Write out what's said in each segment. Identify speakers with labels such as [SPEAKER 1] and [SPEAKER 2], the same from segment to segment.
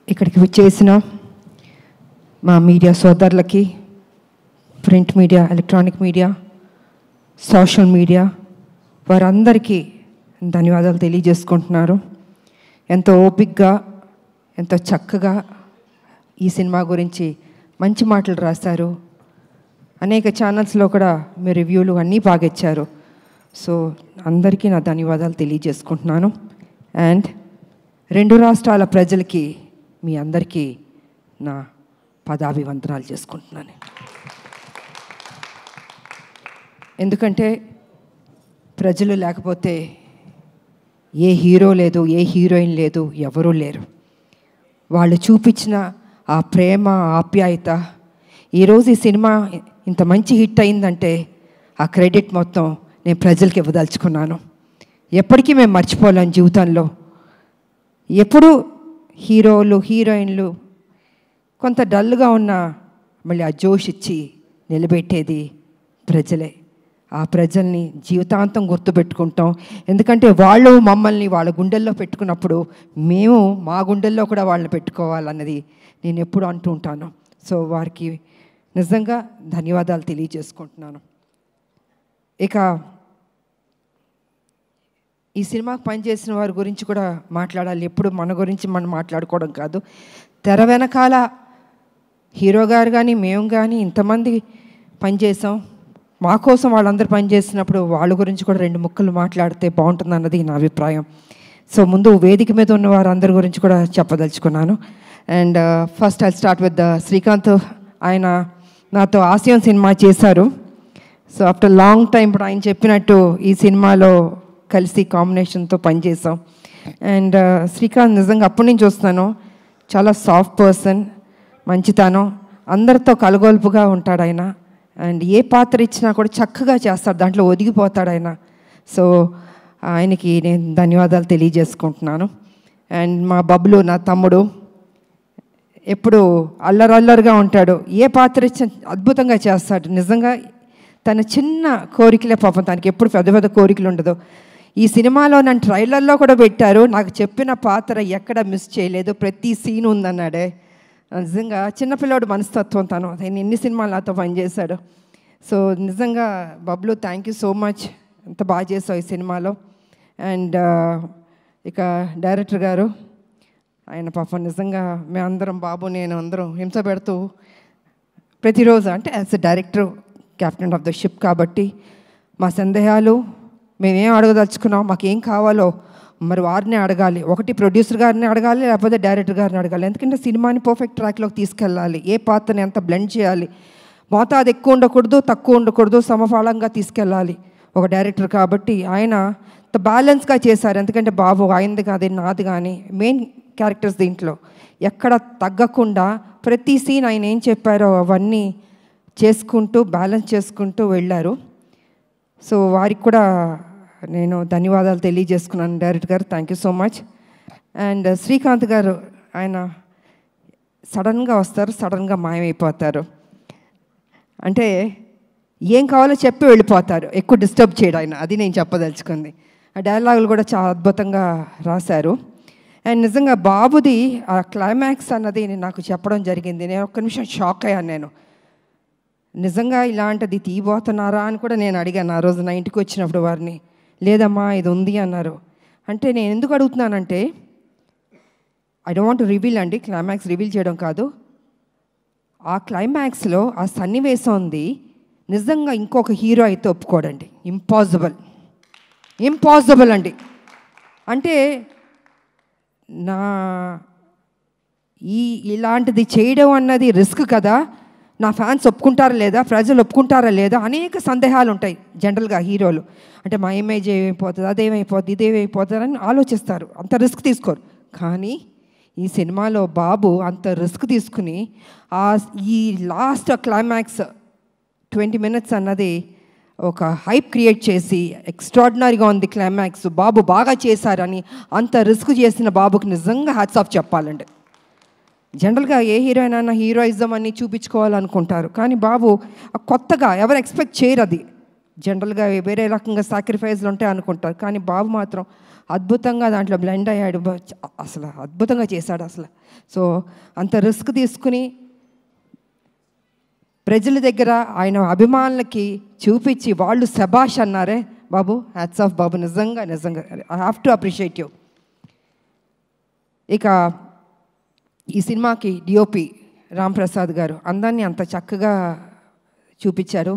[SPEAKER 1] ఇక్కడికి వచ్చేసిన మా మీడియా సోదరులకి, print media, electronic media, social media వారందరికీ ధన్యవాదాలు తెలియజేసుకుంటున్నారు. ఎంతో ఓపికగా, ఎంతో చక్కగా ఈ సినిమా గురించి మంచి మాటలు రాశారు. అనేక ఛానల్స్లో కూడా మీ రివ్యూలు అన్నీ బాగా ఇచ్చారు. సో అందరికీ నా ధన్యవాదాలు తెలియజేసుకుంటున్నాను. అండ్ 2 రాష్ట్రాల ప్రజలకి మీ అందరికీ నా పదాభివందనాలు చేసుకుంటున్నాను. ఎందుకంటే ప్రజలు లేకపోతే ఏ హీరో లేదు, ఏ హీరోయిన్ లేదు, ఎవరూ లేరు. వాళ్ళు చూపించిన ఆ ప్రేమ, ఆప్యాయత, ఈరోజు ఈ సినిమా ఇంత మంచి హిట్ అయిందంటే ఆ క్రెడిట్ మొత్తం నేను ప్రజలకి ఇవ్వదలుచుకున్నాను. ఎప్పటికీ మేము మర్చిపోలేం జీవితంలో. ఎప్పుడు హీరోలు, హీరోయిన్లు కొంత డల్గా ఉన్న మళ్ళీ ఆ జోష్ ఇచ్చి నిలబెట్టేది ప్రజలే. ఆ ప్రజల్ని జీవితాంతం గుర్తుపెట్టుకుంటాం. ఎందుకంటే వాళ్ళు మమ్మల్ని వాళ్ళ గుండెల్లో పెట్టుకున్నప్పుడు మేము మా గుండెల్లో కూడా వాళ్ళని పెట్టుకోవాలన్నది నేను ఎప్పుడు అంటూ ఉంటాను. సో వారికి నిజంగా ధన్యవాదాలు తెలియజేసుకుంటున్నాను. ఇక ఈ సినిమాకు పనిచేసిన వారి గురించి కూడా మాట్లాడాలి. ఎప్పుడు మన గురించి మనం మాట్లాడుకోవడం కాదు. తెర వెనకాల హీరో గారు కానీ మేము కానీ ఇంతమంది పనిచేసాం. మా కోసం వాళ్ళందరూ పనిచేసినప్పుడు వాళ్ళ గురించి కూడా 2 ముక్కలు మాట్లాడితే బాగుంటుంది అన్నది నా అభిప్రాయం. సో ముందు వేదిక మీద ఉన్న వారందరి గురించి కూడా చెప్పదలుచుకున్నాను. And first I start with Srikanth. ఆయన నాతో ఆసియన్ సినిమా చేశారు. సో ఆఫ్టర్ లాంగ్ టైం ఇప్పుడు ఆయన చెప్పినట్టు ఈ సినిమాలో కలిసి కాంబినేషన్తో పనిచేసాం. అండ్ శ్రీకాంత్ నిజంగా అప్పటి నుంచి చూస్తున్నాను, చాలా సాఫ్ట్ పర్సన్, మంచితనం, అందరితో కలగొలుపుగా ఉంటాడు ఆయన. అండ్ ఏ పాత్ర ఇచ్చినా కూడా చక్కగా చేస్తాడు, దాంట్లో ఒదిగిపోతాడు ఆయన. సో ఆయనకి నేను ధన్యవాదాలు తెలియజేసుకుంటున్నాను. అండ్ మా బబ్లు, నా తమ్ముడు, ఎప్పుడు అల్లరల్లరిగా ఉంటాడు, ఏ పాత్ర ఇచ్చినా అద్భుతంగా చేస్తాడు. నిజంగా తన చిన్న కోరికలే పాపం, తనకి ఎప్పుడు పెద్ద పెద్ద కోరికలు ఉండదు. ఈ సినిమాలో నన్ను ట్రైలర్లో కూడా పెట్టారు, నాకు చెప్పిన పాత్ర ఎక్కడ మిస్ చేయలేదు, ప్రతి సీన్ ఉందన్నాడే. నిజంగా చిన్నపిల్లాడు మనస్తత్వం తను. ఆయన ఎన్ని సినిమాలు నాతో పనిచేశాడు. సో నిజంగా Bablu, thank you so much, ఎంత బాగా చేసావు ఈ సినిమాలో. అండ్ ఇక డైరెక్టర్ గారు, ఆయన పాపం నిజంగా మేమందరం, బాబు నేను అందరం హింస పెడుతూ ప్రతిరోజు, అంటే as a director, captain of the ship కాబట్టి మా సందేహాలు మేమేం అడగదలుచుకున్నాం, మాకేం కావాలో మరి వారిని అడగాలి. ఒకటి ప్రొడ్యూసర్ గారిని అడగాలి, లేకపోతే డైరెక్టర్ గారిని అడగాలి. ఎందుకంటే సినిమాని పర్ఫెక్ట్ ట్రాక్లోకి తీసుకెళ్ళాలి. ఏ పాత్రని ఎంత బ్లెండ్ చేయాలి, మోతాదు ఎక్కువ ఉండకూడదు, తక్కువ ఉండకూడదు, సమఫలంగా తీసుకెళ్ళాలి ఒక డైరెక్టర్ కాబట్టి. ఆయన బ్యాలెన్స్గా చేశారు. ఎందుకంటే బాబు ఆయనది కాదు, నాది కానీ మెయిన్ క్యారెక్టర్స్ దీంట్లో ఎక్కడ తగ్గకుండా ప్రతి సీన్ ఆయన ఏం చెప్పారో అవన్నీ చేసుకుంటూ బ్యాలెన్స్ చేసుకుంటూ వెళ్ళారు. సో వారికి కూడా నేను ధన్యవాదాలు తెలియజేసుకున్నాను. డైరెక్టర్ గారు, thank you so much. And Srikanth గారు, ఆయన సడన్గా వస్తారు, సడన్గా మాయమైపోతారు. అంటే ఏం కావాలో చెప్పి వెళ్ళిపోతారు, ఎక్కువ డిస్టర్బ్ చేయడం ఆయన, అది నేను చెప్పదలుచుకుంది. ఆ డైలాగులు కూడా చాలా అద్భుతంగా రాశారు. అండ్ నిజంగా బాబుది ఆ క్లైమాక్స్ అన్నది నాకు చెప్పడం జరిగింది. నేను ఒక్క నిమిషం షాక్ అయ్యాను. నేను నిజంగా ఇలాంటిది తీయబోతున్నారా అని కూడా నేను అడిగాను ఆ రోజు నా ఇంటికి వచ్చినప్పుడు వారిని. లేదమ్మా ఇది ఉంది అన్నారు. అంటే నేను ఎందుకు అడుగుతున్నానంటే, I don't want to reveal అండి, క్లైమాక్స్ రివీల్ చేయడం కాదు. ఆ క్లైమాక్స్లో ఆ సన్నివేశం ఉంది, నిజంగా ఇంకొక హీరో అయితే ఒప్పుకోడండి. ఇంపాసిబుల్, ఇంపాసిబుల్ అండి. అంటే ఇలాంటిది చేయడం అన్నది రిస్క్ కదా, నా ఫ్యాన్స్ ఒప్పుకుంటారా లేదా, ప్రజలు ఒప్పుకుంటారా లేదా, అనేక సందేహాలు ఉంటాయి జనరల్గా హీరోలు. అంటే మా ఇమేజ్ ఏమైపోతుంది, అదేమైపోతుంది, ఇదేమైపోతుంది అని ఆలోచిస్తారు, అంత రిస్క్ తీసుకోరు. కానీ ఈ సినిమాలో బాబు అంత రిస్క్ తీసుకుని ఈ లాస్ట్ క్లైమాక్స్ 20 minutes అన్నది ఒక హైప్ క్రియేట్ చేసి ఎక్స్ట్రాడినరీగా ఉంది క్లైమాక్స్, బాబు బాగా చేశారని అంత రిస్క్ చేసిన బాబుకి నిజంగా హ్యాట్స్ ఆఫ్ చెప్పాలండి. జనరల్గా ఏ హీరోయిన్ అయినా హీరోయిజం అని చూపించుకోవాలనుకుంటారు, కానీ బాబు కొత్తగా ఎవరు ఎక్స్పెక్ట్ చేయరు. అది జనరల్గా వేరే రకంగా సాక్రిఫైస్లు ఉంటాయి అనుకుంటారు, కానీ బాబు మాత్రం అద్భుతంగా దాంట్లో బ్లెండ్ అయ్యాడు. అసలు అద్భుతంగా చేశాడు అసలు. సో అంత రిస్క్ తీసుకుని ప్రజల దగ్గర ఆయన అభిమానులకి చూపించి వాళ్ళు శబాష్ అన్నారే బాబు. హ్యాట్స్ ఆఫ్ బాబు, నిజంగా నిజంగా I have to appreciate you. ఇక ఈ సినిమాకి డిఓపి రాంప్రసాద్ గారు అందరినీ అంత చక్కగా చూపించారు.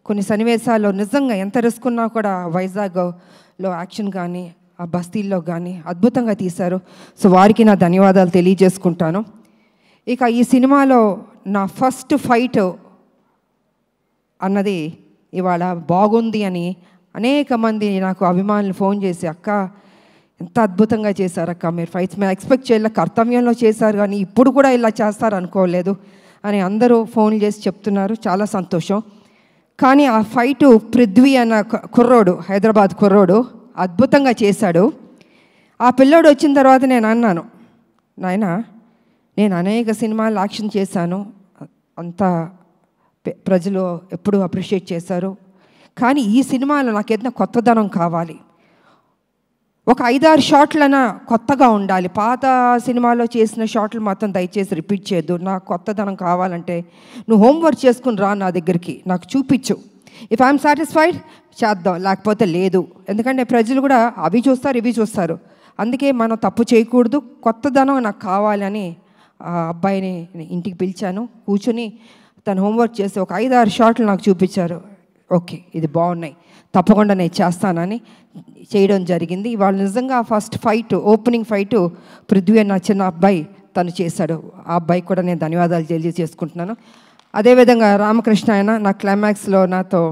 [SPEAKER 1] కొన్ని సన్నివేశాల్లో నిజంగా ఎంత రిస్క్ ఉన్నా కూడా వైజాగ్లో యాక్షన్ కానీ ఆ బస్తీల్లో కానీ అద్భుతంగా తీశారు. సో వారికి నా ధన్యవాదాలు తెలియజేసుకుంటాను. ఇక ఈ సినిమాలో నా ఫస్ట్ ఫైట్ అన్నది ఇవాళ బాగుంది అని అనేక మంది నాకు అభిమానులు ఫోన్ చేసి, అక్క ఎంత అద్భుతంగా చేశారు అక్క మీరు ఫైట్స్, మేము ఎక్స్పెక్ట్ చేయలే, కర్తవ్యంలో చేశారు కానీ ఇప్పుడు కూడా ఇలా చేస్తారు అనుకోలేదు అని అందరూ ఫోన్లు చేసి చెప్తున్నారు. చాలా సంతోషం. కానీ ఆ ఫైటు పృథ్వీ అన్న కుర్రోడు, హైదరాబాద్ కుర్రోడు అద్భుతంగా చేశాడు. ఆ పిల్లోడు వచ్చిన తర్వాత నేను అన్నాను, నాయనా నేను అనేక సినిమాలు యాక్షన్ చేశాను, అంతా ప్రజలు ఎప్పుడూ అప్రిషియేట్ చేశారు, కానీ ఈ సినిమాలో నాకు ఏదైనా కొత్తదనం కావాలి, ఒక 5-6 షాట్లైనా కొత్తగా ఉండాలి, పాత సినిమాలో చేసిన షాట్లు మాత్రం దయచేసి రిపీట్ చేయొద్దు, నాకు కొత్తదనం కావాలంటే నువ్వు హోంవర్క్ చేసుకుని రా నా దగ్గరికి, నాకు చూపించు, ఇఫ్ ఐఎమ్ సాటిస్ఫైడ్ చేద్దాం, లేకపోతే లేదు. ఎందుకంటే ప్రజలు కూడా అవి చూస్తారు ఇవి చూస్తారు, అందుకే మనం తప్పు చేయకూడదు, కొత్తదనం నాకు కావాలని ఆ అబ్బాయిని ఇంటికి పిలిచాను. కూర్చొని తను హోంవర్క్ చేసి ఒక 5-6 షాట్లు నాకు చూపించారు. ఓకే ఇది బాగున్నాయి, తప్పకుండా నేను చేస్తానని చేయడం జరిగింది. ఇవాళ నిజంగా first fight, opening fight Prithvi అన్న చిన్న అబ్బాయి తను చేశాడు. ఆ అబ్బాయికి కూడా నేను ధన్యవాదాలు తెలియజేసుకుంటున్నాను. అదేవిధంగా రామకృష్ణ ఆయన నా క్లైమాక్స్లో నాతో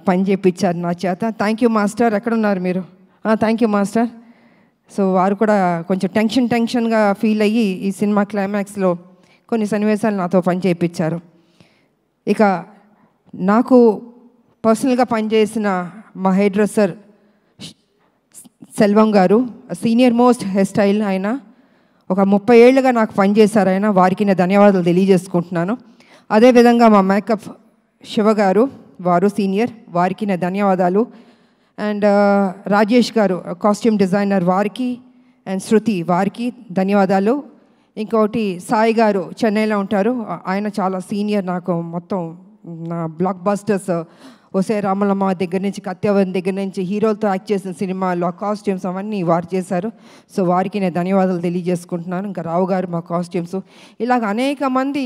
[SPEAKER 1] పని చేయించారు నా చేత. Thank you master. ఎక్కడున్నారు మీరు? Thank you master. సో వారు కూడా కొంచెం టెన్షన్గా ఫీల్ అయ్యి ఈ సినిమా క్లైమాక్స్లో కొన్ని సన్నివేశాలు నాతో పని చేయించారు. ఇక నాకు పర్సనల్గా పనిచేసిన మా హెయిర్ డ్రెస్సర్ సెల్వం గారు, సీనియర్ మోస్ట్ హెయిర్ స్టైల్, ఆయన ఒక 30 ఏళ్ళుగా నాకు పనిచేశారు. ఆయన వారికి నేను ధన్యవాదాలు తెలియజేసుకుంటున్నాను. అదేవిధంగా మా మేకప్ శివ గారు, వారు సీనియర్, వారికి నేను ధన్యవాదాలు. అండ్ రాజేష్ గారు కాస్ట్యూమ్ డిజైనర్, వారికి, అండ్ శృతి వారికి ధన్యవాదాలు. ఇంకోటి సాయి గారు చెన్నైలో ఉంటారు, ఆయన చాలా సీనియర్, నాకు మొత్తం నా బ్లాక్ బస్టర్స్ ఒసే రామలమ్మ దగ్గర నుంచి, కత్యవన్ దగ్గర నుంచి, హీరోలతో యాక్ట్ చేసిన సినిమాల్లో ఆ కాస్ట్యూమ్స్ అవన్నీ వారు చేశారు. సో వారికి నేను ధన్యవాదాలు తెలియజేసుకుంటున్నాను. ఇంకా రావు గారు మా కాస్ట్యూమ్స్, ఇలాగ అనేక మంది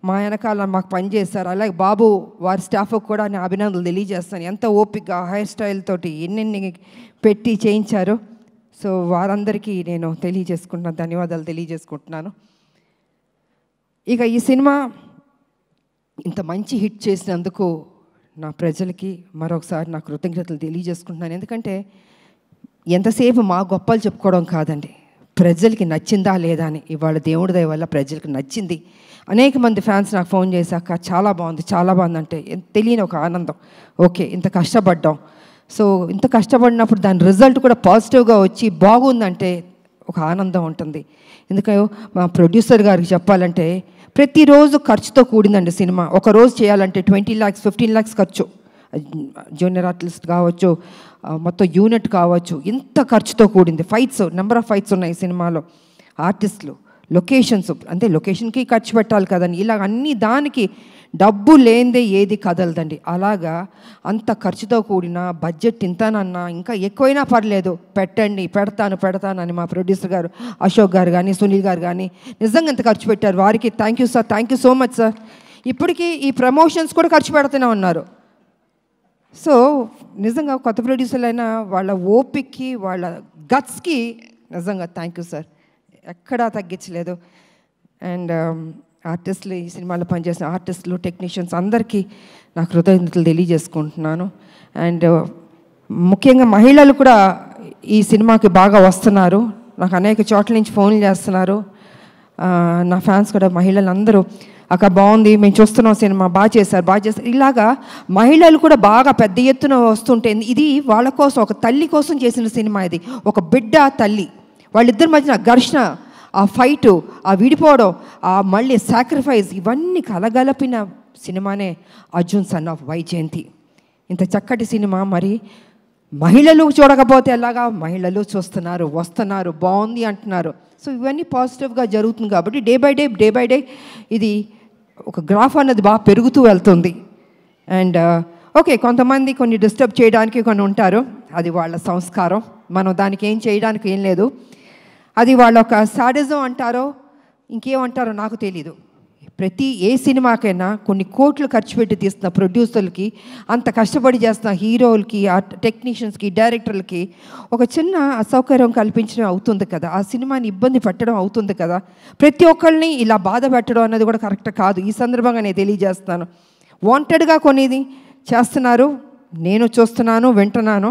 [SPEAKER 1] మా వెనకాల మాకు పనిచేస్తారు. అలాగే బాబు వారి స్టాఫ్కి కూడా నేను అభినందనలు తెలియజేస్తాను. ఎంత ఓపిక హెయిర్ స్టైల్ తోటి ఎన్నెన్ని పెట్టి చేయించారు. సో వారందరికీ నేను తెలియజేసుకుంటున్నాను, ధన్యవాదాలు తెలియజేసుకుంటున్నాను. ఇక ఈ సినిమా ఇంత మంచి హిట్ చేసినందుకు నా ప్రజలకి మరొకసారి నా కృతజ్ఞతలు తెలియజేసుకుంటున్నాను. ఎందుకంటే ఎంతసేపు మా గొప్పలు చెప్పుకోవడం కాదండి, ప్రజలకి నచ్చిందా లేదా అని. ఇవాళ దేవుడి దయ వల్ల ప్రజలకు నచ్చింది. అనేక మంది ఫ్యాన్స్ నాకు ఫోన్ చేశాక చాలా బాగుంది చాలా బాగుంది అంటే తెలియని ఒక ఆనందం. ఓకే ఇంత కష్టపడ్డాం, సో ఇంత కష్టపడినప్పుడు దాని రిజల్ట్ కూడా పాజిటివ్గా వచ్చి బాగుందంటే ఒక ఆనందం ఉంటుంది. ఎందుకంటే మా ప్రొడ్యూసర్ గారికి చెప్పాలంటే ప్రతిరోజు ఖర్చుతో కూడిందండి సినిమా. ఒక రోజు చేయాలంటే 20 lakhs 15 lakhs ఖర్చు, జూనియర్ ఆర్టిస్ట్ కావచ్చు, మొత్తం యూనిట్ కావచ్చు, ఇంత ఖర్చుతో కూడింది. ఫైట్స్, నెంబర్ ఆఫ్ ఫైట్స్ ఉన్నాయి సినిమాలో, ఆర్టిస్టులు, లొకేషన్స్, అంటే లొకేషన్కి ఖర్చు పెట్టాలి కదండి. ఇలా అన్ని దానికి డబ్బు లేనిదే ఏది కదలదండి. అలాగా అంత ఖర్చుతో కూడిన బడ్జెట్ ఇంతనన్నా ఇంకా ఎక్కువైనా పర్లేదు పెట్టండి, పెడతాను అని మా ప్రొడ్యూసర్ గారు అశోక్ గారు కానీ సునీల్ గారు కానీ నిజంగా ఎంత ఖర్చు పెట్టారు. వారికి thank you sir, thank you so much sir. ఇప్పటికీ ఈ ప్రమోషన్స్ కూడా ఖర్చు పెడుతూనే ఉన్నారు. సో నిజంగా కొత్త ప్రొడ్యూసర్లు అయినా వాళ్ళ ఓపిక్కి వాళ్ళ గట్స్కి నిజంగా థ్యాంక్ యూ సార్, ఎక్కడా తగ్గించలేదు. అండ్ ఆర్టిస్టులు, ఈ సినిమాలో పనిచేసిన ఆర్టిస్టులు, టెక్నీషియన్స్ అందరికీ నా కృతజ్ఞతలు తెలియజేసుకుంటున్నాను. అండ్ ముఖ్యంగా మహిళలు కూడా ఈ సినిమాకి బాగా వస్తున్నారు. నాకు అనేక చోట్ల నుంచి ఫోన్లు చేస్తున్నారు. నా ఫ్యాన్స్ కూడా మహిళలు అందరూ అక్క బాగుంది, మేము చూస్తున్నాం సినిమా, బాగా చేశారు. ఇలాగా మహిళలు కూడా బాగా పెద్ద ఎత్తున వస్తుంటే ఇది వాళ్ళ కోసం, ఒక తల్లి కోసం చేసిన సినిమా ఇది. ఒక బిడ్డ తల్లి వాళ్ళిద్దరి మధ్యన ఘర్షణ, ఆ ఫైటు, ఆ విడిపోవడం, ఆ మళ్ళీ సాక్రిఫైస్, ఇవన్నీ కలగలిపిన సినిమానే అర్జున్ సన్ ఆఫ్ వైజయంతి. ఇంత చక్కటి సినిమా మరి మహిళలు చూడకపోతే ఎలాగా, మహిళలు చూస్తున్నారు, వస్తున్నారు, బాగుంది అంటున్నారు. సో ఇవన్నీ పాజిటివ్గా జరుగుతుంది కాబట్టి డే బై డే ఇది ఒక గ్రాఫ్ అన్నది బాగా పెరుగుతూ వెళ్తుంది. అండ్ ఓకే, కొంతమంది కొన్ని డిస్టర్బ్ చేయడానికి కొన్ని ఉంటారు, అది వాళ్ళ సంస్కారం, మనం దానికి ఏం చేయడానికి ఏం లేదు. అది వాళ్ళ ఒక సాడిజం అంటారో ఇంకేమంటారో నాకు తెలీదు. ఏ సినిమాకైనా కొన్ని కోట్లు ఖర్చు పెట్టి తీస్తున్న ప్రొడ్యూసర్లకి, అంత కష్టపడి చేస్తున్న హీరోలకి, ఆ టెక్నీషియన్స్కి, డైరెక్టర్లకి ఒక చిన్న అసౌకర్యం కల్పించడం అవుతుంది కదా, ఆ సినిమాని ఇబ్బంది పెట్టడం అవుతుంది కదా. ప్రతి ఒక్కరిని ఇలా బాధ పెట్టడం అన్నది కూడా కరెక్ట్ కాదు. ఈ సందర్భంగా నేను తెలియజేస్తాను, వాంటెడ్గా కొనేది చేస్తున్నారు, నేను చూస్తున్నాను, వింటున్నాను.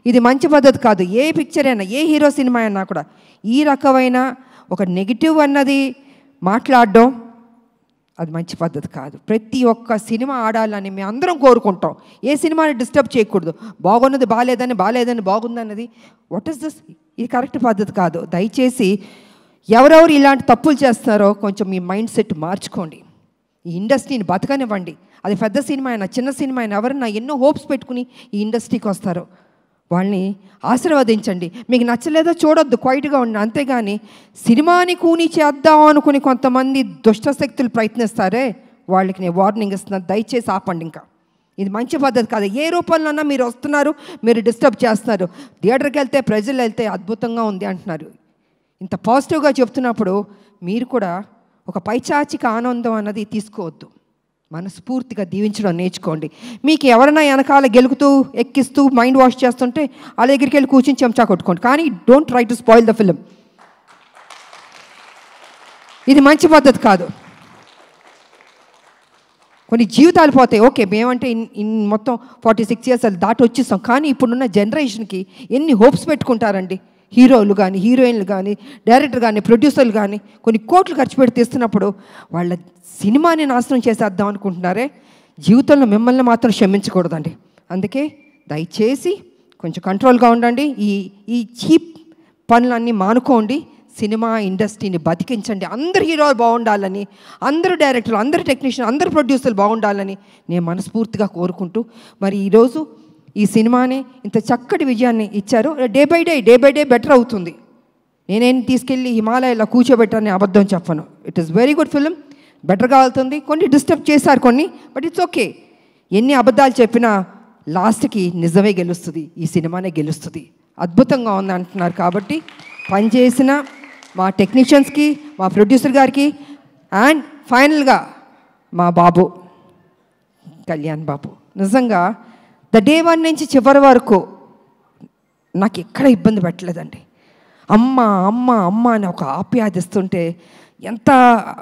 [SPEAKER 1] ఇది మంచి పద్ధతి కాదు. ఏ పిక్చర్ అయినా, ఏ హీరో సినిమా అయినా కూడా ఈ రకమైన ఒక నెగిటివ్ అన్నది మాట్లాడడం అది మంచి పద్ధతి కాదు. ప్రతి ఒక్క సినిమా ఆడాలని మేము అందరం కోరుకుంటాం. ఏ సినిమాని డిస్టర్బ్ చేయకూడదు. బాగున్నది బాగాలేదని బాగుందన్నది వాట్ ఈస్ దిస్? ఇది కరెక్ట్ పద్ధతి కాదు. దయచేసి ఎవరెవరు ఇలాంటి తప్పులు చేస్తున్నారో కొంచెం మీ మైండ్ సెట్ మార్చుకోండి. ఈ ఇండస్ట్రీని బతకనివ్వండి. అది పెద్ద సినిమా అయినా చిన్న సినిమా అయినా ఎవరన్నా ఎన్నో హోప్స్ పెట్టుకుని ఈ ఇండస్ట్రీకి వస్తారు, వాళ్ళని ఆశీర్వదించండి. మీకు నచ్చలేదో చూడొద్దు, క్వైట్గా ఉండి. అంతేగాని సినిమాని కూని చేద్దాం అనుకుని కొంతమంది దుష్టశక్తులు ప్రయత్నిస్తారే, వాళ్ళకి నేను వార్నింగ్ ఇస్తున్నాను, దయచేసి ఆపండి. ఇంకా ఇది మంచి పద్ధతి కాదు. ఏ రూపంలోనన్నా మీరు వస్తున్నారు, మీరు డిస్టర్బ్ చేస్తున్నారు. థియేటర్కి వెళ్తే, ప్రజలు వెళ్తే అద్భుతంగా ఉంది అంటున్నారు. ఇంత పాజిటివ్గా చెప్తున్నప్పుడు మీరు కూడా ఒక పైచాచిక ఆనందం అన్నది తీసుకోవద్దు. మనస్ఫూర్తిగా దీవించడం నేర్చుకోండి. మీకు ఎవరైనా వెనకాల గెలుకుతూ ఎక్కిస్తూ మైండ్ వాష్ చేస్తుంటే వాళ్ళ దగ్గరికి వెళ్ళి కూర్చొని చెంచా కొట్టుకోండి. కానీ don't try to spoil the film. ఇది మంచి పద్ధతి కాదు. కొన్ని జీవితాలు పోతాయి. ఓకే, మేమంటే మొత్తం 46 years దాటి వచ్చేస్తాం. కానీ ఇప్పుడున్న జనరేషన్కి ఎన్ని హోప్స్ పెట్టుకుంటారండి. హీరోలు కానీ, హీరోయిన్లు కానీ, డైరెక్టర్ కానీ, ప్రొడ్యూసర్లు కానీ కొన్ని కోట్లు ఖర్చు పెట్టి తీస్తున్నప్పుడు వాళ్ళ సినిమాని నాశనం చేసేద్దాం అనుకుంటున్నారే. జీవితంలో మిమ్మల్ని మాత్రం క్షమించకూడదండి. అందుకే దయచేసి కొంచెం కంట్రోల్గా ఉండండి. ఈ చీప్ పనులన్నీ మానుకోండి. సినిమా ఇండస్ట్రీని బతికించండి. అందరు హీరోలు బాగుండాలని, అందరు డైరెక్టర్లు, అందరు టెక్నీషియన్, అందరు ప్రొడ్యూసర్లు బాగుండాలని నేను మనస్ఫూర్తిగా కోరుకుంటూ, మరి ఈరోజు ఈ సినిమాని ఇంత చక్కటి విజయాన్ని ఇచ్చారు. డే బై డే బెటర్ అవుతుంది. నేనేం తీసుకెళ్ళి హిమాలయాలో కూర్చోబెట్టాలని అబద్ధం చెప్పను. It is very good film, బెటర్గా వెళ్తుంది. కొన్ని డిస్టర్బ్ చేశారు కొన్ని, బట్ ఇట్స్ ఓకే. ఎన్ని అబద్ధాలు చెప్పినా లాస్ట్కి నిజమే గెలుస్తుంది, ఈ సినిమానే గెలుస్తుంది. అద్భుతంగా ఉంది అంటున్నారు. కాబట్టి పనిచేసిన మా టెక్నీషియన్స్కి, మా ప్రొడ్యూసర్ గారికి, అండ్ ఫైనల్గా మా బాబు కళ్యాణ్ బాబు, నిజంగా డే 1 నుంచి చివరి వరకు నాకు ఎక్కడ ఇబ్బంది పెట్టలేదండి. అమ్మ అమ్మ అమ్మ అని ఒక ఆప్యాదిస్తుంటే ఎంత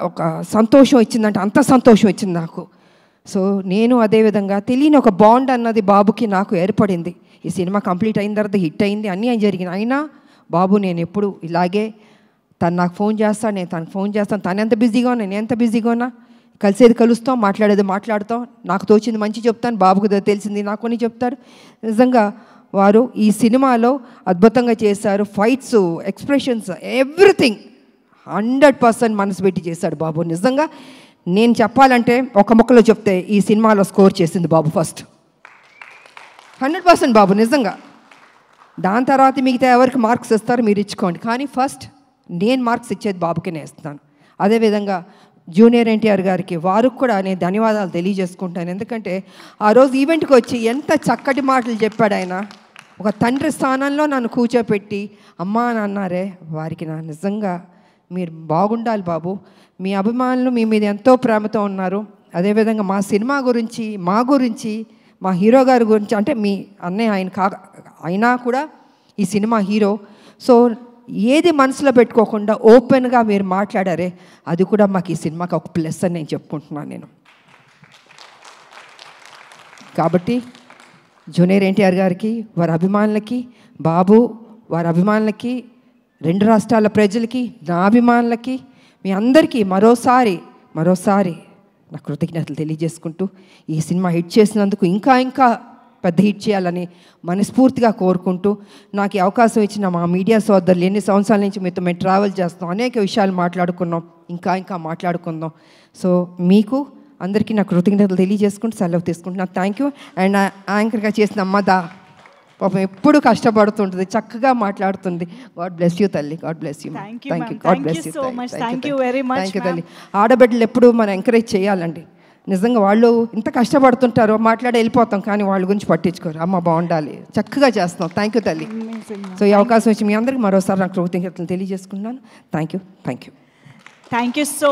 [SPEAKER 1] ఒక సంతోషం ఇచ్చిందంటే అంత సంతోషం ఇచ్చింది నాకు. సో నేను అదేవిధంగా తెలియని ఒక బాండ్ అన్నది బాబుకి నాకు ఏర్పడింది. ఈ సినిమా కంప్లీట్ అయిన తర్వాత హిట్ అయింది, అన్నీ జరిగినాయి. అయినా బాబు నేను ఎప్పుడు ఇలాగే, తను నాకు ఫోన్ చేస్తాను, నేను తనకు ఫోన్ చేస్తాను. తను ఎంత బిజీగా ఉన్నా, నేను ఎంత బిజీగా ఉన్నా, కలిసేది కలుస్తాం, మాట్లాడేది మాట్లాడతాం. నాకు తోచింది మంచి చెప్తాను, బాబుకు తెలిసింది నాకు కొన్ని చెప్తాడు. నిజంగా వారు ఈ సినిమాలో అద్భుతంగా చేశారు. ఫైట్స్, ఎక్స్ప్రెషన్స్, ఎవ్రీథింగ్ 100% మనసు పెట్టి చేశాడు బాబు. నిజంగా నేను చెప్పాలంటే ఒక ముక్కలో చెప్తే ఈ సినిమాలో స్కోర్ చేసింది బాబు ఫస్ట్. 100% బాబు నిజంగా. దాని తర్వాత మిగతా ఎవరికి మార్క్స్ ఇస్తారు మీరు ఇచ్చుకోండి, కానీ ఫస్ట్ నేను మార్క్స్ ఇచ్చేది బాబుకి నేను ఇస్తాను. అదేవిధంగా జూనియర్ ఎన్టీఆర్ గారికి, వారికి కూడా నేను ధన్యవాదాలు తెలియజేసుకుంటాను. ఎందుకంటే ఆ రోజు ఈవెంట్కి వచ్చి ఎంత చక్కటి మాటలు చెప్పాడు ఆయన. ఒక తండ్రి స్థానంలో నన్ను కూర్చోపెట్టి అమ్మా అని అన్నారే, వారికి నా నిజంగా మీరు బాగుండాలి బాబు. మీ అభిమానులు మీ మీద ఎంతో ప్రేమతో ఉన్నారు. అదేవిధంగా మా సినిమా గురించి, మా గురించి, మా హీరో గారి గురించి, అంటే మీ అన్నయ్య ఆయన అయినా కూడా ఈ సినిమా హీరో. సో ఏది మనసులో పెట్టుకోకుండా ఓపెన్గా మీరు మాట్లాడారే, అది కూడా మాకు ఈ సినిమాకి ఒక ప్లస్ అని నేను చెప్పుకుంటున్నాను నేను. కాబట్టి జూనియర్ ఎన్టీఆర్ గారికి, వారి అభిమానులకి, బాబు వారి అభిమానులకి, 2 రాష్ట్రాల ప్రజలకి, నా అభిమానులకి, మీ అందరికీ మరోసారి నా కృతజ్ఞతలు తెలియజేసుకుంటూ, ఈ సినిమా హిట్ చేసినందుకు ఇంకా పెద్ద హిట్ చేయాలని మనస్ఫూర్తిగా కోరుకుంటూ, నాకు ఈ అవకాశం ఇచ్చిన మా మీడియా సోదరులు, ఎన్ని సంవత్సరాల నుంచి మీతో మేము ట్రావెల్ చేస్తాం, అనేక విషయాలు మాట్లాడుకున్నాం, ఇంకా మాట్లాడుకుందాం. సో మీకు అందరికీ నా కృతజ్ఞతలు తెలియజేసుకుంటూ సెలవు తీసుకుంటున్నాను. Thank you. అండ్ యాంకర్గా చేసిన అమ్మదా పాపం ఎప్పుడు కష్టపడుతుంటుంది, చక్కగా మాట్లాడుతుంది. గాడ్ బ్లెస్ యూ తల్లి, God bless you.
[SPEAKER 2] Thank you, thank you very much
[SPEAKER 1] తల్లి. ఆడబిడ్డలు ఎప్పుడు మనం ఎంకరేజ్ చేయాలండి. నిజంగా వాళ్ళు ఇంత కష్టపడుతుంటారో మాట్లాడి వెళ్ళిపోతాం, కానీ వాళ్ళ గురించి పట్టించుకోరు. అమ్మ బాగుండాలి, చక్కగా చేస్తున్నాం. థ్యాంక్ యూ తల్లి. సో ఈ అవకాశం వచ్చి మీ అందరికీ మరోసారి నాకు కృతజ్ఞతలు తెలియజేసుకున్నాను. Thank you.
[SPEAKER 2] Thank you so